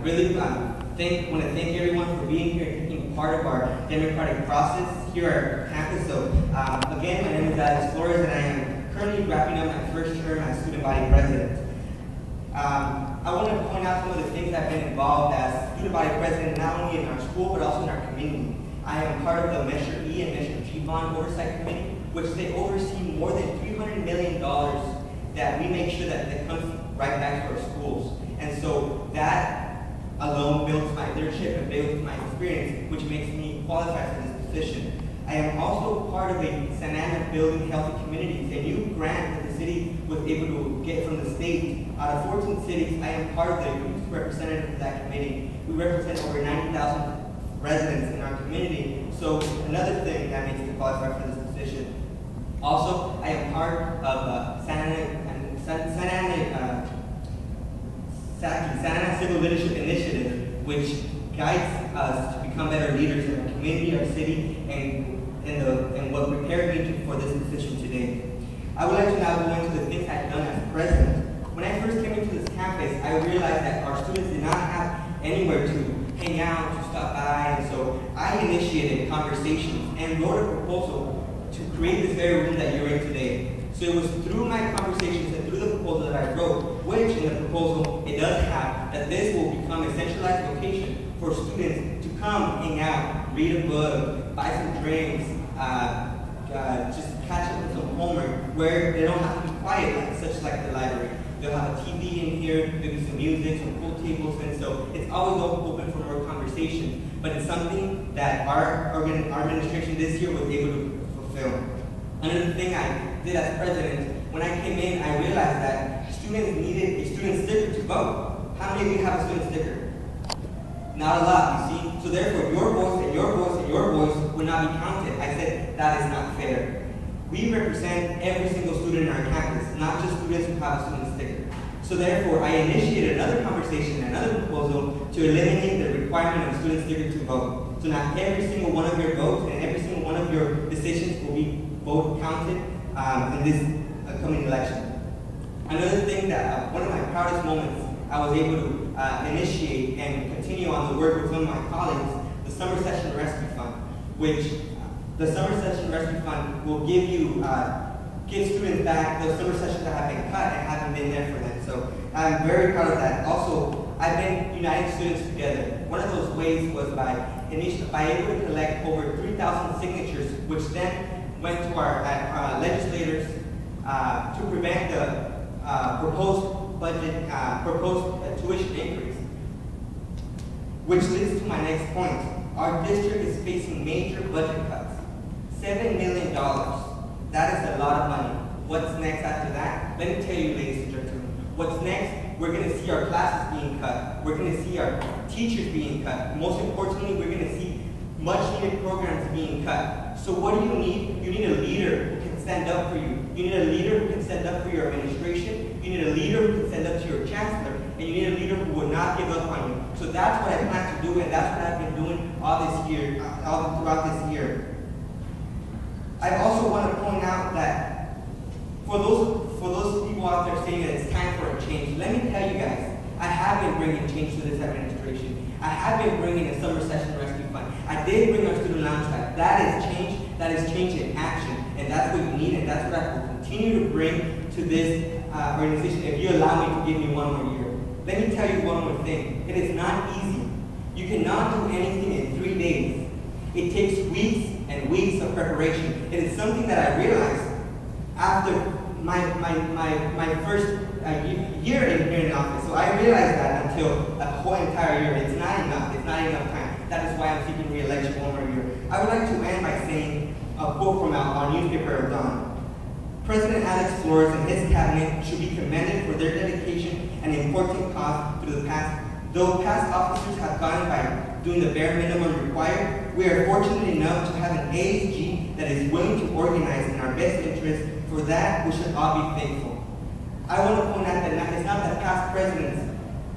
really want to thank everyone for being here and taking part of our democratic process here at our campus. So again, my name is Alex Flores, and I am currently wrapping up my first term as student body president. I want to point out some of the things I've been involved as student body president, not only in our school, but also in our community. I am part of the Measure E and Measure G Bond Oversight Committee, which they oversee more than $300 million that we make sure that comes right back to our schools. And so that alone builds my leadership and builds my experience, which makes me qualified for this position. I am also part of a Santa Ana Building Healthy Communities, a new grant that the city was able to get from the state. Out of 14 cities, I am part of the youth representative of that committee. We represent over 90,000 residents in our community, so another thing that makes me qualified for this position. Also, I am part of Santa Ana Civil Leadership Initiative, which guides us to become better leaders in our community, our city, and what prepared me for this position today. I would like to now go into the things I've done as president. When I first came into this campus, I realized that our students did not have anywhere to hang out, to stop by, and so I initiated conversations and wrote a proposal to create this very room that you're in today. So it was through my conversations and through the proposal that I wrote, which in the proposal it does have, that this will become a centralized location for students to come hang out, read a book, buy some drinks, just catch up with some homework, where they don't have to be quiet, such like the library. They'll have a TV in here, maybe some music, some pool tables, and so it's always open for more conversation. But it's something that our administration this year was able to fulfill. Another thing I did as president, when I came in, I realized that students needed a student sticker to vote. How many of you have a student sticker? Not a lot, you see? So therefore, your voice and your voice and your voice would not be counted. I said, that is not fair. We represent every single student in our campus, not just students who have a student sticker. So therefore, I initiated another conversation, another proposal to eliminate the requirement of student sticker to vote. So now every single one of your votes and every single one of your decisions will be vote counted in this upcoming election. Another thing that, one of my proudest moments, I was able to initiate and continue on the work with some of my colleagues, the Summer Session Rescue Fund, which the Summer Session Rescue Fund will give students back the summer sessions that have been cut and haven't been there for them. So I'm very proud of that. Also, I've been uniting students together. One of those ways was by able to collect over 3,000 signatures, which then went to our legislators to prevent the proposed tuition increase. Which leads to my next point. Our district is facing major budget cuts. $7 million. That is a lot of money. What's next after that? Let me tell you, ladies and gentlemen. What's next? We're going to see our classes being cut. We're going to see our teachers being cut. Most importantly, we're going to see much needed programs being cut. So what do you need? You need a leader who can stand up for you. You need a leader who can stand up for your administration. You need a leader who can stand up to your chancellor. And you need a leader who will not give up on you. So that's what I plan to do, and that's what I've been doing throughout this year. I also want to point out that for those people out there saying that it's time for a change, let me tell you guys, I have been bringing change to this administration. I have been bringing a Summer Session Rescue Fund. I did bring our student lounge back. That is change. That is change in action, and that's what you need, and that's what I will continue to bring to this organization if you allow me to give me one more year. Let me tell you one more thing. It is not easy. You cannot do anything in 3 days. It takes weeks and weeks of preparation. It is something that I realized after my first year in office. So I realized that until the whole entire year, it's not enough. It's not enough time. That is why I'm seeking re-election one more year. I would like to end by saying a quote from our newspaper, Dawn. President Alex Flores and his cabinet should be commended for their dedication and important cause through the past. Though past officers have gone by doing the bare minimum required, we are fortunate enough to have an ASG that is willing to organize in our best interest. For that, we should all be thankful. I want to point out that it's not that past presidents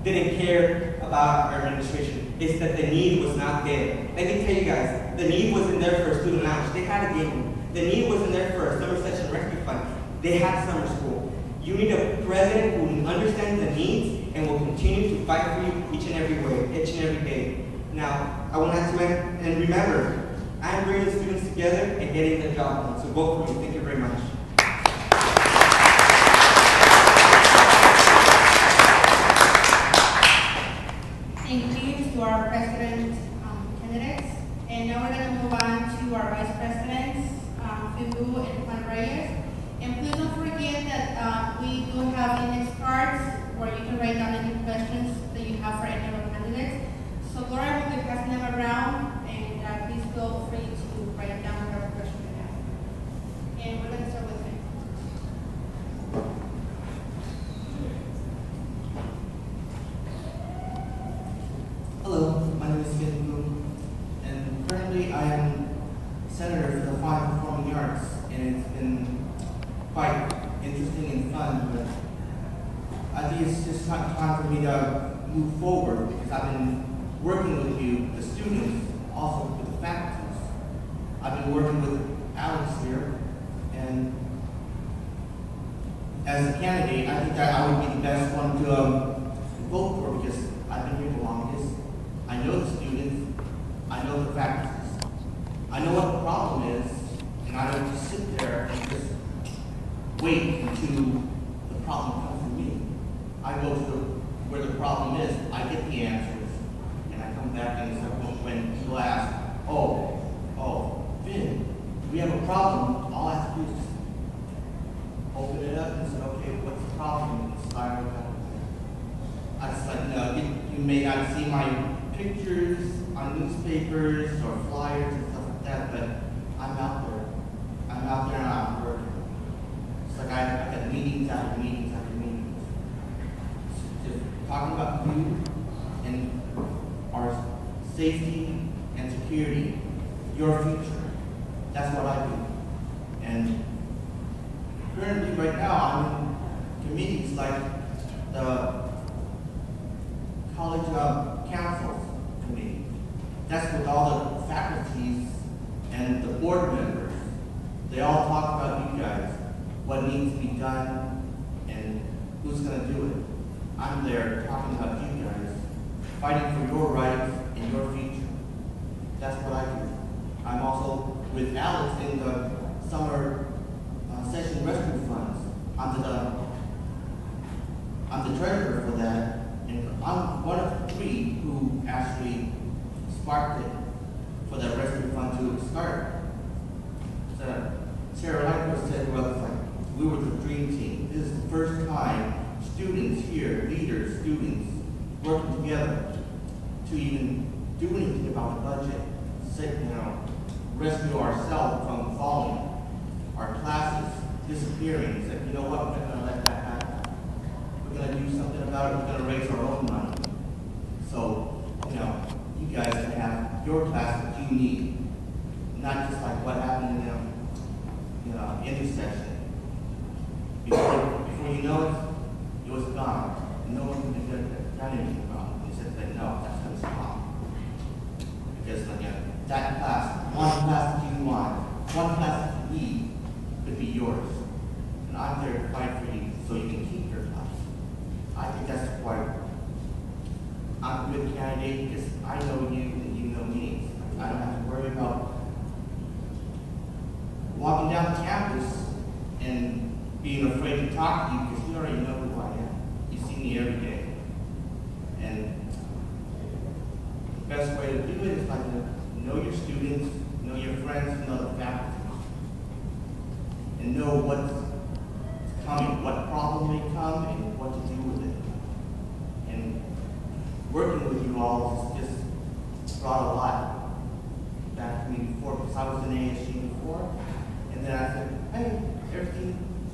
didn't care about our administration. It's that the need was not there. Let me tell you guys, the need wasn't there for a student lounge. They had a game room. The need wasn't there for a Summer Session Rescue Fund. They had summer school. You need a president who understands the needs and will continue to fight for you each and every day. Now, I want to and remember, I am bringing the students together and getting the job done. So vote for me. Thank you very much. Thank you to our president candidates. And now we're going to move on to our vice presidents, Fibu and Juan Reyes. And please don't forget that we do have index cards where you can write down any questions that you have for any of our candidates. So Laura will be passing them around, and please feel free to write down whatever question you have. And we're going to start with him. Hello, my name is Fibu, and currently I am Senator for the Fine Performing Arts, and it's been quite interesting and fun, but I think it's just not time for me to move forward because I've been working with you, the students, also with the faculties. I've been working with Alex here, and as a candidate, I think that I would be the best one to vote for because I've been here the longest. I know the students, I know the faculties, I know what the problem is, and I don't just sit there and just wait until the problem comes to me. I go to where the problem is, I get the answers, and I come back and so when people ask, Vin, we have a problem, all I have to do is just open it up and say, okay, what's the problem? And start with that. I just like, you may not see my pictures on newspapers or flyers and stuff like that, but I'm out there. I'm out there and I'm working. It's like I got meetings after meetings after meetings. Just talking about you and our safety and security, your future. That's what I do. And currently, right now, I'm in committees like the College Councils Committee. That's with all the faculties and the board members. They all talk about you guys, what needs to be done, and who's going to do it. I'm there talking about you guys, fighting for your rights and your future. That's what I do. I'm also with Alex in the summer session rescue funds. I'm the treasurer for that, and I'm one of three who actually sparked it for that rescue fund to start. So Sarah Lightfoot said, well, it's like we were the dream team. This is the first time students here, leaders, students, working together to even do anything about the budget, rescue ourselves from falling, our classes disappearing. Said, you know what, we're not going to let that happen. We're going to do something about it. We're going to raise our own money. So, you guys can have your class that you need, not just like what happened in the intersection. Before you know it, it was gone. No one could have done anything about it. They said, no, that's going to stop. Because that class, one class that you want, one class that you need, could be yours. And I'm there to fight for you so you can keep your class. I think that's why I'm a good candidate because I know you and you know me. I don't have to worry about walking down campus and being afraid to talk to you because you already know who I am. You see me every day. And the best way to do it is like to know your students, know your friends, know the faculty, and know what's coming, what problem may come, and what to do with it. And working with you all has just brought a lot back to me before, because I was in ASG before, and then I said, hey, everything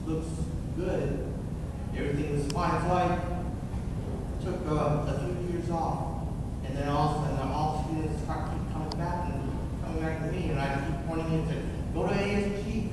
looks good, everything was fine, so I took a few years off, and then all of a sudden all students start keep coming back to me, and I keep pointing into, go to ASG,